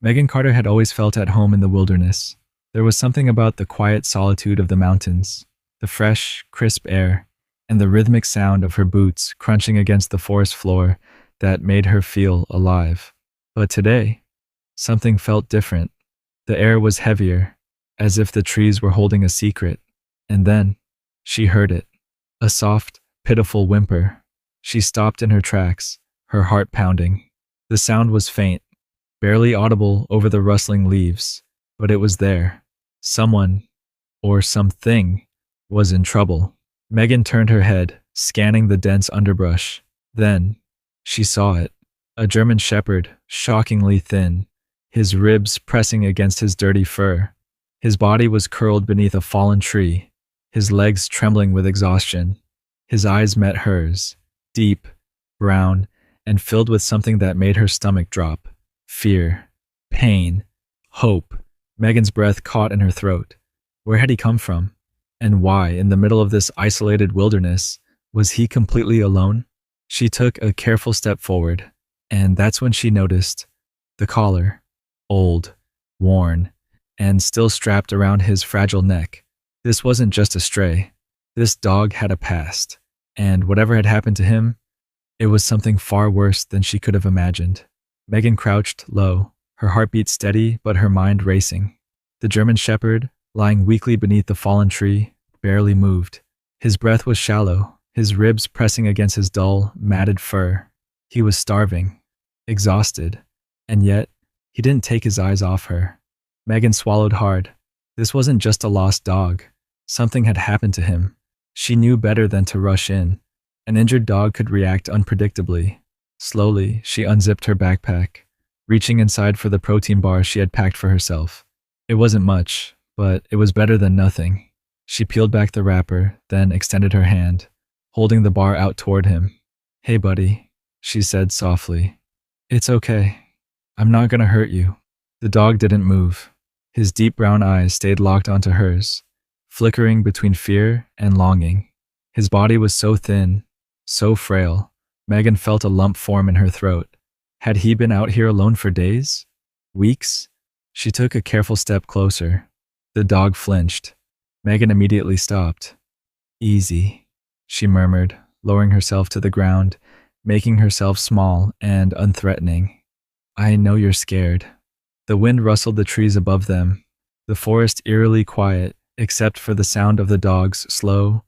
Megan Carter had always felt at home in the wilderness. There was something about the quiet solitude of the mountains, the fresh, crisp air, and the rhythmic sound of her boots crunching against the forest floor that made her feel alive. But today, something felt different. The air was heavier, as if the trees were holding a secret. And then, she heard it. A soft, pitiful whimper. She stopped in her tracks, her heart pounding. The sound was faint, barely audible over the rustling leaves, but it was there. Someone, or something, was in trouble. Megan turned her head, scanning the dense underbrush. Then, she saw it. A German shepherd, shockingly thin, his ribs pressing against his dirty fur. His body was curled beneath a fallen tree, his legs trembling with exhaustion. His eyes met hers, deep, brown, and filled with something that made her stomach drop. Fear, pain, hope. Megan's breath caught in her throat. Where had he come from? And why, in the middle of this isolated wilderness, was he completely alone? She took a careful step forward, and that's when she noticed the collar, old, worn, and still strapped around his fragile neck. This wasn't just a stray. This dog had a past, and whatever had happened to him, it was something far worse than she could have imagined. Megan crouched low, her heartbeat steady but her mind racing. The German shepherd, lying weakly beneath the fallen tree, barely moved. His breath was shallow, his ribs pressing against his dull, matted fur. He was starving, exhausted, and yet he didn't take his eyes off her. Megan swallowed hard. This wasn't just a lost dog. Something had happened to him. She knew better than to rush in. An injured dog could react unpredictably. Slowly, she unzipped her backpack, reaching inside for the protein bar she had packed for herself. It wasn't much, but it was better than nothing. She peeled back the wrapper, then extended her hand, holding the bar out toward him. "Hey, buddy," she said softly. "It's okay. I'm not gonna hurt you." The dog didn't move. His deep brown eyes stayed locked onto hers, flickering between fear and longing. His body was so thin, so frail. Megan felt a lump form in her throat. Had he been out here alone for days? Weeks? She took a careful step closer. The dog flinched. Megan immediately stopped. "Easy," she murmured, lowering herself to the ground, making herself small and unthreatening. "I know you're scared." The wind rustled the trees above them, the forest eerily quiet, except for the sound of the dog's slow,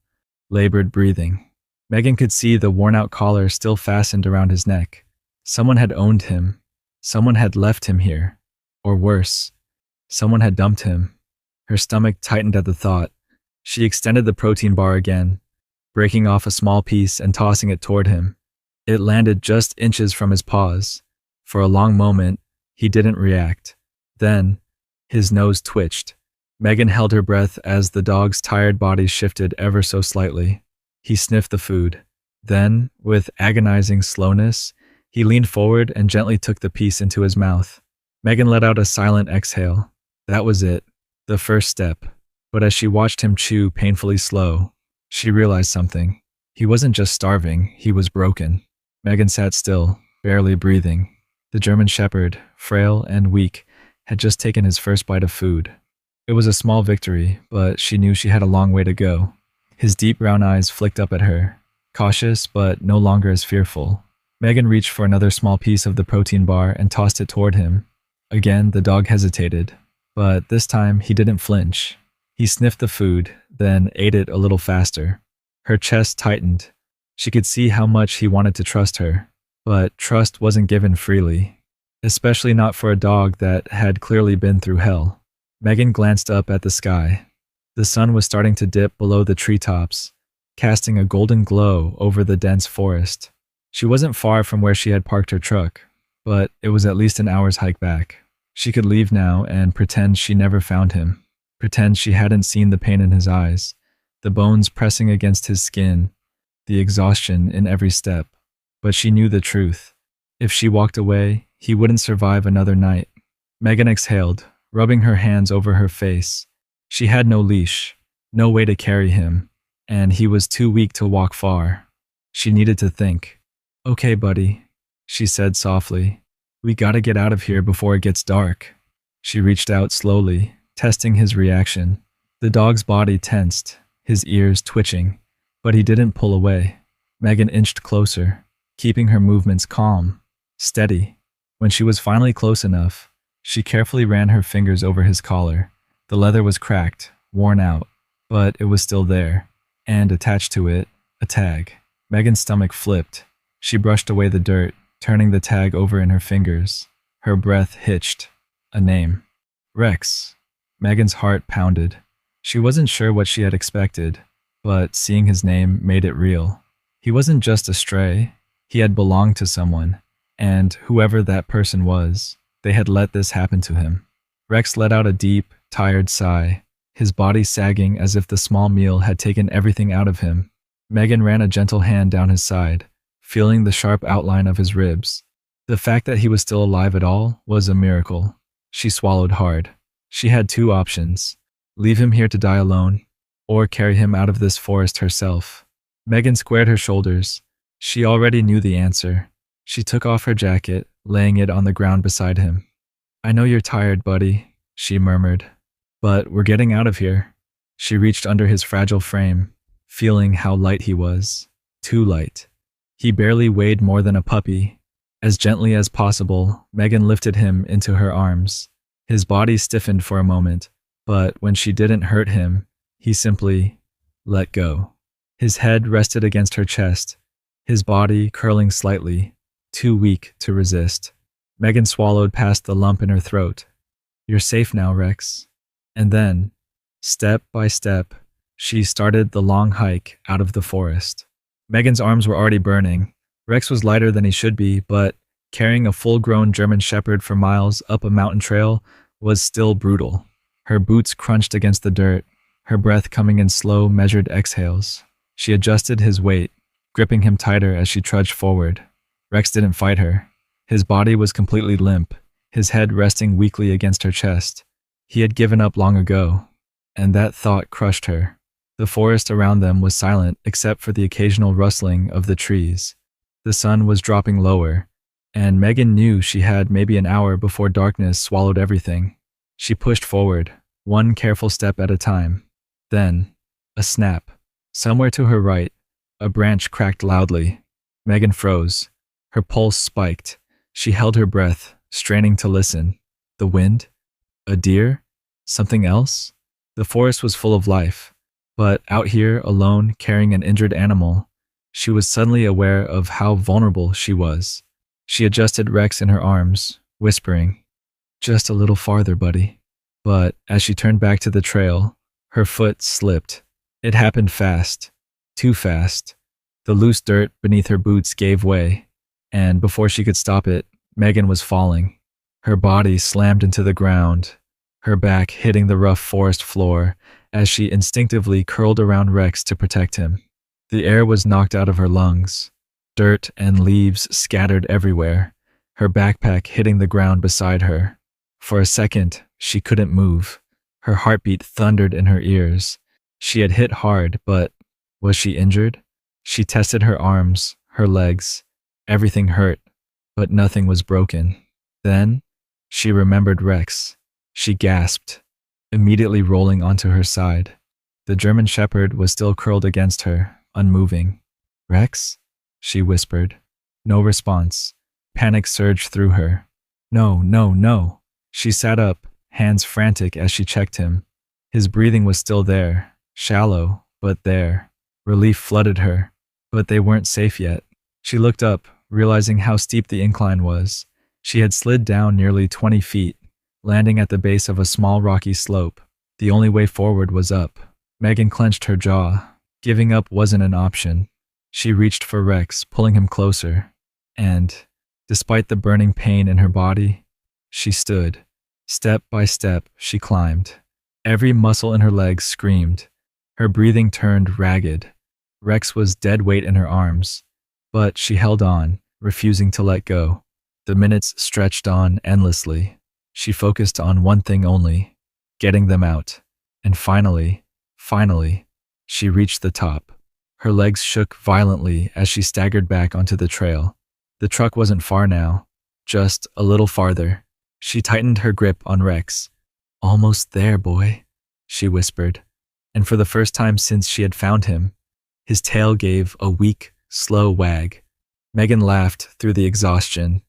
labored breathing. Megan could see the worn-out collar still fastened around his neck. Someone had owned him. Someone had left him here. Or worse, someone had dumped him. Her stomach tightened at the thought. She extended the protein bar again, breaking off a small piece and tossing it toward him. It landed just inches from his paws. For a long moment, he didn't react. Then, his nose twitched. Megan held her breath as the dog's tired body shifted ever so slightly. He sniffed the food. Then, with agonizing slowness, he leaned forward and gently took the piece into his mouth. Megan let out a silent exhale. That was it, the first step. But as she watched him chew painfully slow, she realized something. He wasn't just starving, he was broken. Megan sat still, barely breathing. The German shepherd, frail and weak, had just taken his first bite of food. It was a small victory, but she knew she had a long way to go. His deep brown eyes flicked up at her, cautious but no longer as fearful. Megan reached for another small piece of the protein bar and tossed it toward him. Again, the dog hesitated, but this time he didn't flinch. He sniffed the food, then ate it a little faster. Her chest tightened. She could see how much he wanted to trust her, but trust wasn't given freely, especially not for a dog that had clearly been through hell. Megan glanced up at the sky. The sun was starting to dip below the treetops, casting a golden glow over the dense forest. She wasn't far from where she had parked her truck, but it was at least an hour's hike back. She could leave now and pretend she never found him. Pretend she hadn't seen the pain in his eyes, the bones pressing against his skin, the exhaustion in every step. But she knew the truth. If she walked away, he wouldn't survive another night. Megan exhaled, rubbing her hands over her face. She had no leash, no way to carry him, and he was too weak to walk far. She needed to think. "Okay, buddy," she said softly. We gotta get out of here before it gets dark. She reached out slowly, testing his reaction. The dog's body tensed, his ears twitching, but he didn't pull away. Megan inched closer, keeping her movements calm, steady. When she was finally close enough, she carefully ran her fingers over his collar. The leather was cracked, worn out, but it was still there, and attached to it, a tag. Megan's stomach flipped. She brushed away the dirt, turning the tag over in her fingers. Her breath hitched. A name. Rex. Megan's heart pounded. She wasn't sure what she had expected, but seeing his name made it real. He wasn't just a stray. He had belonged to someone, and whoever that person was, they had let this happen to him. Rex let out a deep, tired sigh, his body sagging as if the small meal had taken everything out of him. Megan ran a gentle hand down his side, feeling the sharp outline of his ribs. The fact that he was still alive at all was a miracle. She swallowed hard. She had two options: leave him here to die alone, or carry him out of this forest herself. Megan squared her shoulders. She already knew the answer. She took off her jacket, laying it on the ground beside him. "I know you're tired, buddy," she murmured, "but we're getting out of here." She reached under his fragile frame, feeling how light he was. Too light. He barely weighed more than a puppy. As gently as possible, Megan lifted him into her arms. His body stiffened for a moment, but when she didn't hurt him, he simply let go. His head rested against her chest, his body curling slightly, too weak to resist. Megan swallowed past the lump in her throat. "You're safe now, Rex." And then, step by step, she started the long hike out of the forest. Megan's arms were already burning. Rex was lighter than he should be, but carrying a full-grown German Shepherd for miles up a mountain trail was still brutal. Her boots crunched against the dirt, her breath coming in slow, measured exhales. She adjusted his weight, gripping him tighter as she trudged forward. Rex didn't fight her. His body was completely limp, his head resting weakly against her chest. He had given up long ago, and that thought crushed her. The forest around them was silent except for the occasional rustling of the trees. The sun was dropping lower, and Megan knew she had maybe an hour before darkness swallowed everything. She pushed forward, one careful step at a time. Then, a snap. Somewhere to her right, a branch cracked loudly. Megan froze. Her pulse spiked. She held her breath, straining to listen. The wind? A deer? Something else? The forest was full of life, but out here, alone, carrying an injured animal, she was suddenly aware of how vulnerable she was. She adjusted Rex in her arms, whispering, "Just a little farther, buddy." But as she turned back to the trail, her foot slipped. It happened fast, too fast. The loose dirt beneath her boots gave way, and before she could stop it, Megan was falling. Her body slammed into the ground, her back hitting the rough forest floor as she instinctively curled around Rex to protect him. The air was knocked out of her lungs. Dirt and leaves scattered everywhere, her backpack hitting the ground beside her. For a second, she couldn't move. Her heartbeat thundered in her ears. She had hit hard, but was she injured? She tested her arms, her legs. Everything hurt, but nothing was broken. Then, she remembered Rex. She gasped, immediately rolling onto her side. The German Shepherd was still curled against her, unmoving. "Rex?" she whispered. No response. Panic surged through her. "No, no, no." She sat up, hands frantic as she checked him. His breathing was still there, shallow, but there. Relief flooded her, but they weren't safe yet. She looked up, realizing how steep the incline was. She had slid down nearly 20 feet, landing at the base of a small rocky slope. The only way forward was up. Megan clenched her jaw. Giving up wasn't an option. She reached for Rex, pulling him closer. And, despite the burning pain in her body, she stood. Step by step, she climbed. Every muscle in her legs screamed. Her breathing turned ragged. Rex was dead weight in her arms, but she held on, refusing to let go. The minutes stretched on endlessly. She focused on one thing only, getting them out. And finally, she reached the top. Her legs shook violently as she staggered back onto the trail. The truck wasn't far now, just a little farther. She tightened her grip on Rex. Almost there, boy, she whispered. And for the first time since she had found him, his tail gave a weak, slow wag. Megan laughed through the exhaustion.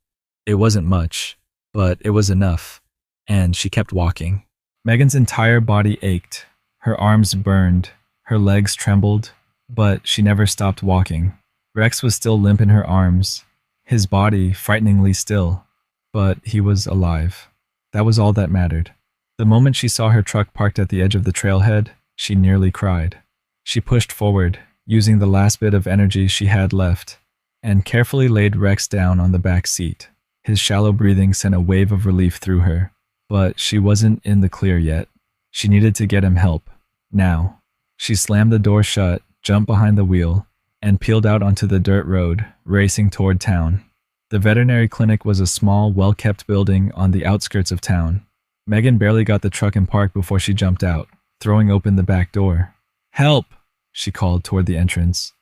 It wasn't much, but it was enough, and she kept walking. Megan's entire body ached. Her arms burned, her legs trembled, but she never stopped walking. Rex was still limp in her arms, his body frighteningly still, but he was alive. That was all that mattered. The moment she saw her truck parked at the edge of the trailhead, she nearly cried. She pushed forward, using the last bit of energy she had left, and carefully laid Rex down on the back seat. His shallow breathing sent a wave of relief through her, but she wasn't in the clear yet. She needed to get him help, now. She slammed the door shut, jumped behind the wheel, and peeled out onto the dirt road, racing toward town. The veterinary clinic was a small, well-kept building on the outskirts of town. Megan barely got the truck in park before she jumped out, throwing open the back door. "Help!" she called toward the entrance.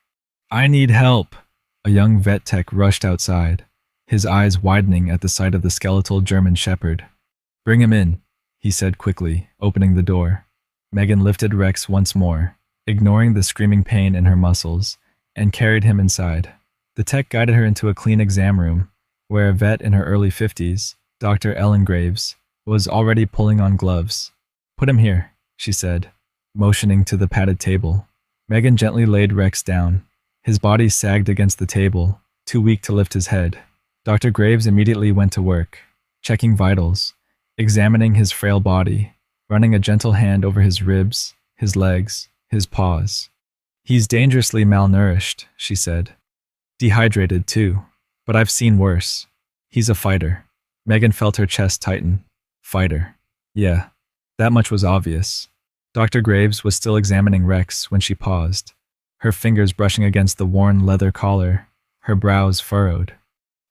"I need help!" A young vet tech rushed outside, his eyes widening at the sight of the skeletal German shepherd. "Bring him in," he said quickly, opening the door. Megan lifted Rex once more, ignoring the screaming pain in her muscles, and carried him inside. The tech guided her into a clean exam room, where a vet in her early 50s, Dr. Ellen Graves, was already pulling on gloves. "Put him here," she said, motioning to the padded table. Megan gently laid Rex down. His body sagged against the table, too weak to lift his head. Dr. Graves immediately went to work, checking vitals, examining his frail body, running a gentle hand over his ribs, his legs, his paws. "He's dangerously malnourished," she said. "Dehydrated, too. But I've seen worse. He's a fighter." Megan felt her chest tighten. Fighter. Yeah, that much was obvious. Dr. Graves was still examining Rex when she paused, her fingers brushing against the worn leather collar, her brows furrowed.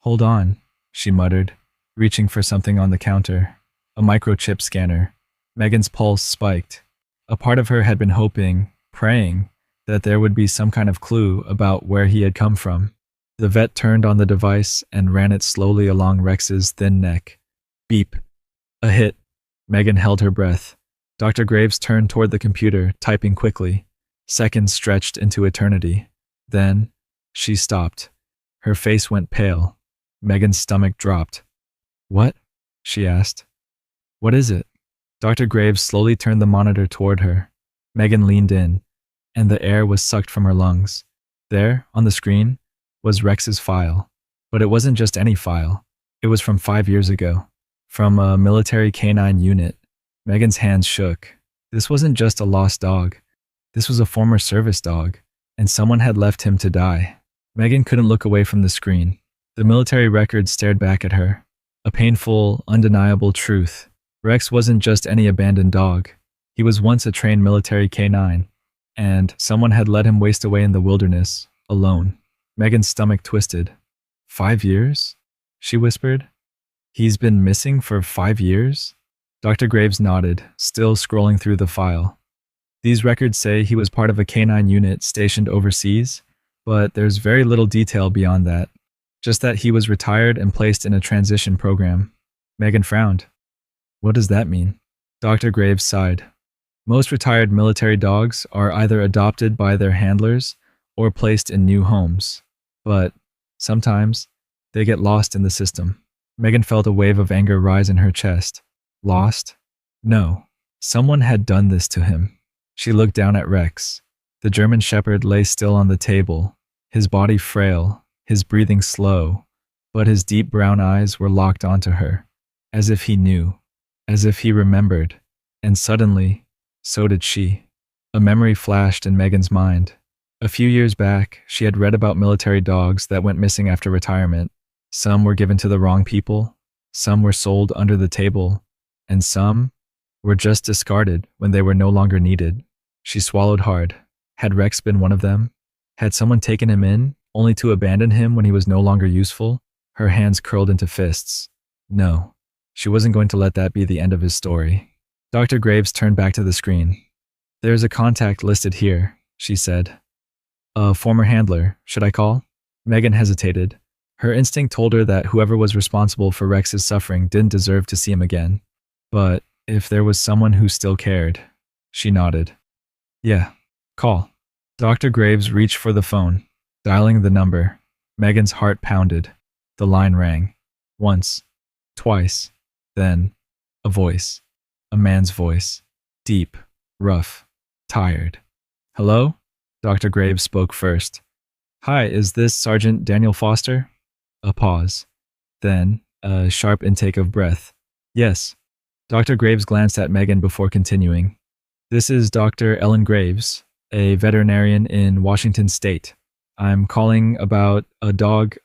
"Hold on," she muttered, reaching for something on the counter. A microchip scanner. Megan's pulse spiked. A part of her had been hoping, praying, that there would be some kind of clue about where he had come from. The vet turned on the device and ran it slowly along Rex's thin neck. Beep. A hit. Megan held her breath. Dr. Graves turned toward the computer, typing quickly. Seconds stretched into eternity. Then, she stopped. Her face went pale. Megan's stomach dropped. "What?" she asked. "What is it?" Dr. Graves slowly turned the monitor toward her. Megan leaned in, and the air was sucked from her lungs. There, on the screen, was Rex's file. But it wasn't just any file. It was from 5 years ago. From a military canine unit. Megan's hands shook. This wasn't just a lost dog. This was a former service dog, and someone had left him to die. Megan couldn't look away from the screen. The military record stared back at her. A painful, undeniable truth. Rex wasn't just any abandoned dog. He was once a trained military canine, and someone had let him waste away in the wilderness, alone. Megan's stomach twisted. 5 years? She whispered. He's been missing for 5 years? Dr. Graves nodded, still scrolling through the file. These records say he was part of a canine unit stationed overseas, but there's very little detail beyond that. Just that he was retired and placed in a transition program. Megan frowned. What does that mean? Dr. Graves sighed. Most retired military dogs are either adopted by their handlers or placed in new homes. But sometimes they get lost in the system. Megan felt a wave of anger rise in her chest. Lost? No. Someone had done this to him. She looked down at Rex. The German shepherd lay still on the table, his body frail, his breathing slow, but his deep brown eyes were locked onto her, as if he knew, as if he remembered, and suddenly, so did she. A memory flashed in Megan's mind. A few years back, she had read about military dogs that went missing after retirement. Some were given to the wrong people, some were sold under the table, and some were just discarded when they were no longer needed. She swallowed hard. Had Rex been one of them? Had someone taken him in, only to abandon him when he was no longer useful? Her hands curled into fists. No, she wasn't going to let that be the end of his story. Dr. Graves turned back to the screen. There's a contact listed here, she said. A former handler, should I call? Megan hesitated. Her instinct told her that whoever was responsible for Rex's suffering didn't deserve to see him again. But if there was someone who still cared, she nodded. Yeah, call. Dr. Graves reached for the phone, dialing the number. Megan's heart pounded. The line rang. Once, twice, then a voice. A man's voice. Deep, rough, tired. Hello? Dr. Graves spoke first. Hi, is this Sergeant Daniel Foster? A pause. Then, a sharp intake of breath. Yes. Dr. Graves glanced at Megan before continuing. This is Dr. Ellen Graves, a veterinarian in Washington State. I'm calling about a dog,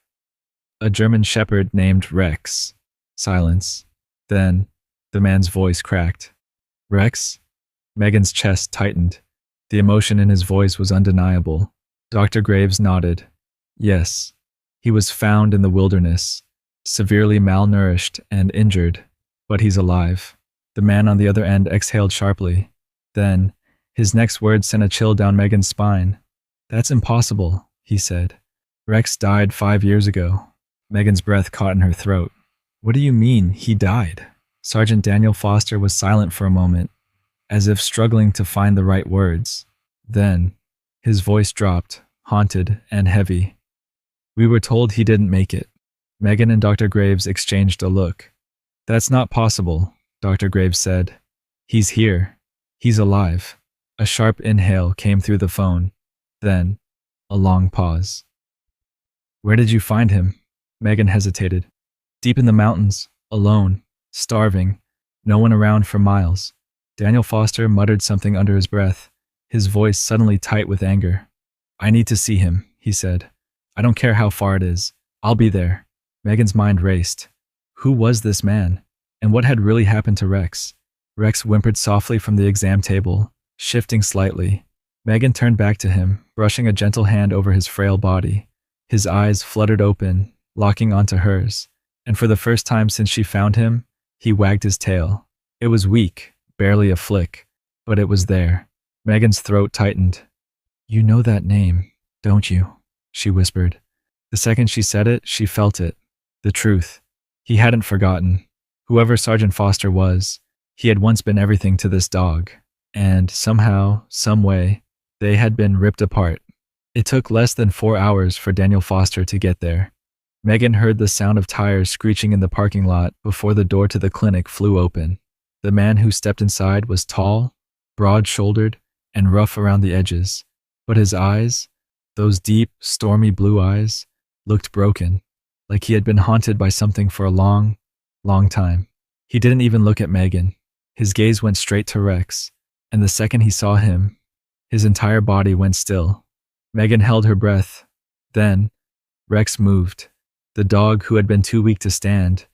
a German Shepherd named Rex. Silence. Then, the man's voice cracked. Rex? Megan's chest tightened. The emotion in his voice was undeniable. Dr. Graves nodded. Yes. He was found in the wilderness, severely malnourished and injured, but he's alive. The man on the other end exhaled sharply. Then, his next words sent a chill down Megan's spine. That's impossible, he said. Rex died 5 years ago. Megan's breath caught in her throat. What do you mean, he died? Sergeant Daniel Foster was silent for a moment, as if struggling to find the right words. Then, his voice dropped, haunted and heavy. We were told he didn't make it. Megan and Dr. Graves exchanged a look. That's not possible, Dr. Graves said. He's here. He's alive. A sharp inhale came through the phone. Then, a long pause. Where did you find him? Megan hesitated. Deep in the mountains, alone, starving, no one around for miles. Daniel Foster muttered something under his breath, his voice suddenly tight with anger. I need to see him, he said. I don't care how far it is. I'll be there. Megan's mind raced. Who was this man? And what had really happened to Rex? Rex whimpered softly from the exam table, shifting slightly. Megan turned back to him, brushing a gentle hand over his frail body. His eyes fluttered open, locking onto hers. And for the first time since she found him, he wagged his tail. It was weak, barely a flick, but it was there. Megan's throat tightened. You know that name, don't you? She whispered. The second she said it, she felt it. The truth. He hadn't forgotten. Whoever Sergeant Foster was, he had once been everything to this dog. And somehow, some way, they had been ripped apart. It took less than 4 hours for Daniel Foster to get there. Megan heard the sound of tires screeching in the parking lot before the door to the clinic flew open. The man who stepped inside was tall, broad-shouldered, and rough around the edges. But his eyes, those deep, stormy blue eyes, looked broken, like he had been haunted by something for a long, long time. He didn't even look at Megan. His gaze went straight to Rex, and the second he saw him, his entire body went still. Megan held her breath. Then, Rex moved. The dog, who had been too weak to stand,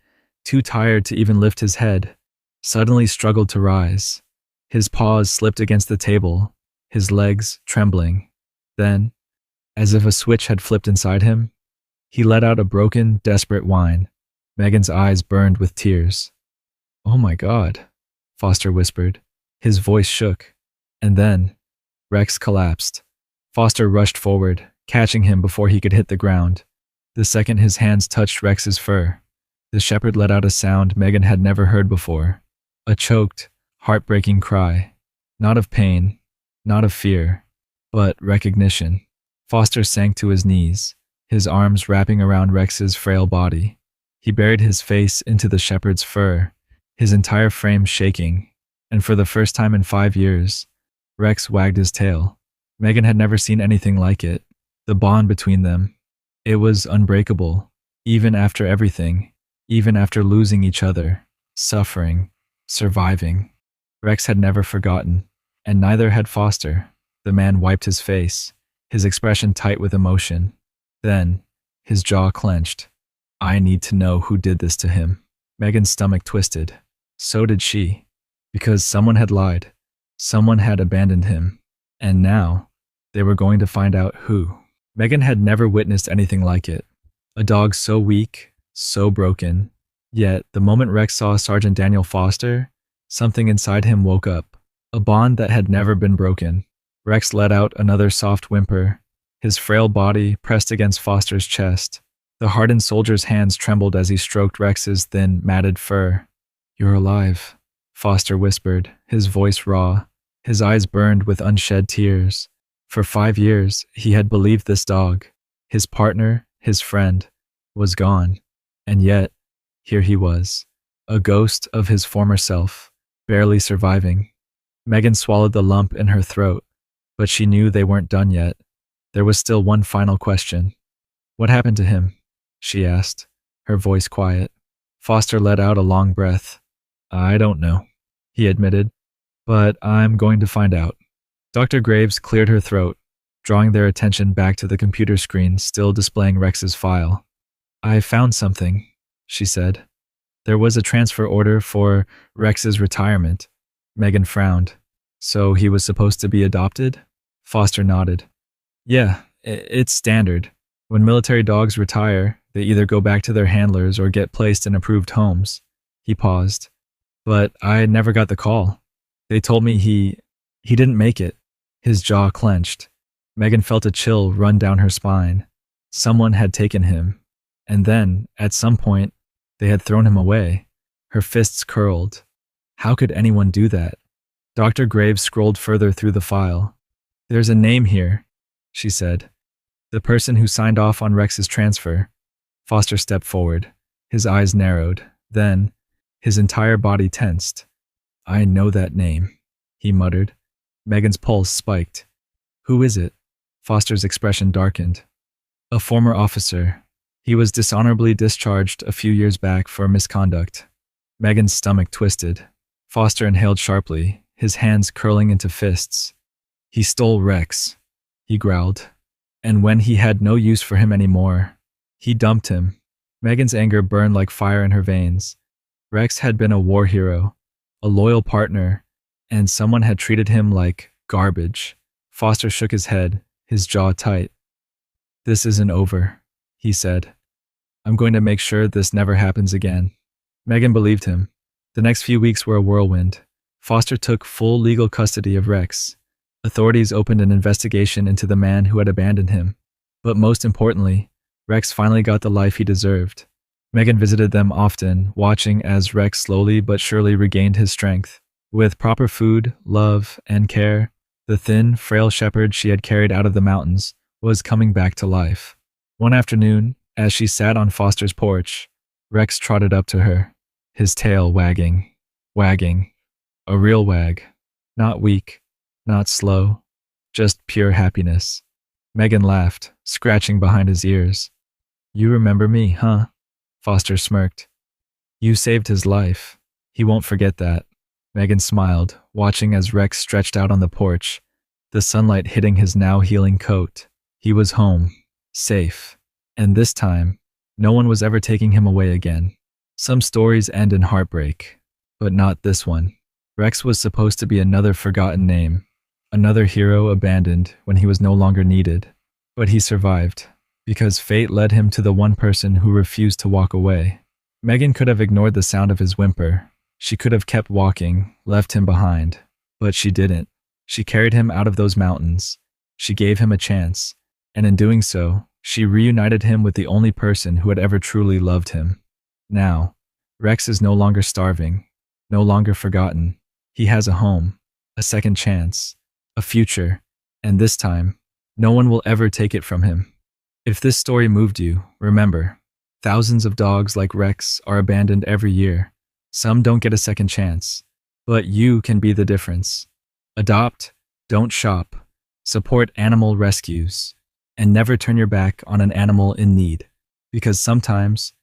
too tired to even lift his head, suddenly struggled to rise. His paws slipped against the table, his legs trembling. Then, as if a switch had flipped inside him, he let out a broken, desperate whine. Megan's eyes burned with tears. Oh my God, Foster whispered. His voice shook. And then, Rex collapsed. Foster rushed forward, catching him before he could hit the ground. The second his hands touched Rex's fur, the shepherd let out a sound Megan had never heard before. A choked, heartbreaking cry. Not of pain, not of fear, but recognition. Foster sank to his knees, his arms wrapping around Rex's frail body. He buried his face into the shepherd's fur, his entire frame shaking, and for the first time in 5 years, Rex wagged his tail. Megan had never seen anything like it. The bond between them. It was unbreakable, even after everything, even after losing each other, suffering, surviving. Rex had never forgotten, and neither had Foster. The man wiped his face, his expression tight with emotion. Then, his jaw clenched. I need to know who did this to him. Megan's stomach twisted. So did she. Because someone had lied. Someone had abandoned him. And now, they were going to find out who. Megan had never witnessed anything like it. A dog so weak, so broken. Yet, the moment Rex saw Sergeant Daniel Foster, something inside him woke up. A bond that had never been broken. Rex let out another soft whimper, his frail body pressed against Foster's chest. The hardened soldier's hands trembled as he stroked Rex's thin, matted fur. "You're alive," Foster whispered, his voice raw. His eyes burned with unshed tears. For 5 years, he had believed this dog, his partner, his friend, was gone. And yet, here he was, a ghost of his former self, barely surviving. Megan swallowed the lump in her throat, but she knew they weren't done yet. There was still one final question. "What happened to him?" she asked, her voice quiet. Foster let out a long breath. "I don't know," he admitted, "but I'm going to find out." Dr. Graves cleared her throat, drawing their attention back to the computer screen still displaying Rex's file. "I found something," she said. "There was a transfer order for Rex's retirement." Megan frowned. "So he was supposed to be adopted?" Foster nodded. "Yeah, it's standard. When military dogs retire, they either go back to their handlers or get placed in approved homes." He paused. "But I never got the call. They told me he didn't make it." His jaw clenched. Megan felt a chill run down her spine. Someone had taken him. And then, at some point, they had thrown him away. Her fists curled. How could anyone do that? Dr. Graves scrolled further through the file. "There's a name here," she said. "The person who signed off on Rex's transfer." Foster stepped forward. His eyes narrowed. Then, his entire body tensed. "I know that name," he muttered. Megan's pulse spiked. "Who is it?" Foster's expression darkened. "A former officer. He was dishonorably discharged a few years back for misconduct." Megan's stomach twisted. Foster inhaled sharply, his hands curling into fists. "He stole Rex," he growled. "And when he had no use for him anymore, he dumped him." Megan's anger burned like fire in her veins. Rex had been a war hero, a loyal partner, and someone had treated him like garbage. Foster shook his head, his jaw tight. "This isn't over," he said. "I'm going to make sure this never happens again." Megan believed him. The next few weeks were a whirlwind. Foster took full legal custody of Rex. Authorities opened an investigation into the man who had abandoned him. But most importantly, Rex finally got the life he deserved. Megan visited them often, watching as Rex slowly but surely regained his strength. With proper food, love, and care, the thin, frail shepherd she had carried out of the mountains was coming back to life. One afternoon, as she sat on Foster's porch, Rex trotted up to her, his tail wagging. A real wag. Not weak, not slow, just pure happiness. Megan laughed, scratching behind his ears. "You remember me, huh?" Foster smirked. "You saved his life. He won't forget that." Megan smiled, watching as Rex stretched out on the porch, the sunlight hitting his now healing coat. He was home, safe, and this time, no one was ever taking him away again. Some stories end in heartbreak, but not this one. Rex was supposed to be another forgotten name, another hero abandoned when he was no longer needed. But he survived, because fate led him to the one person who refused to walk away. Megan could have ignored the sound of his whimper. She could have kept walking, left him behind. But she didn't. She carried him out of those mountains. She gave him a chance, and in doing so, she reunited him with the only person who had ever truly loved him. Now, Rex is no longer starving, no longer forgotten. He has a home, a second chance, a future, and this time, no one will ever take it from him. If this story moved you, remember, thousands of dogs like Rex are abandoned every year. Some don't get a second chance, but you can be the difference. Adopt, don't shop, support animal rescues, and never turn your back on an animal in need, because sometimes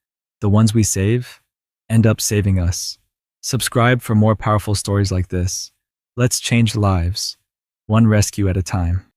the ones we save end up saving us. Subscribe for more powerful stories like this. Let's change lives, one rescue at a time.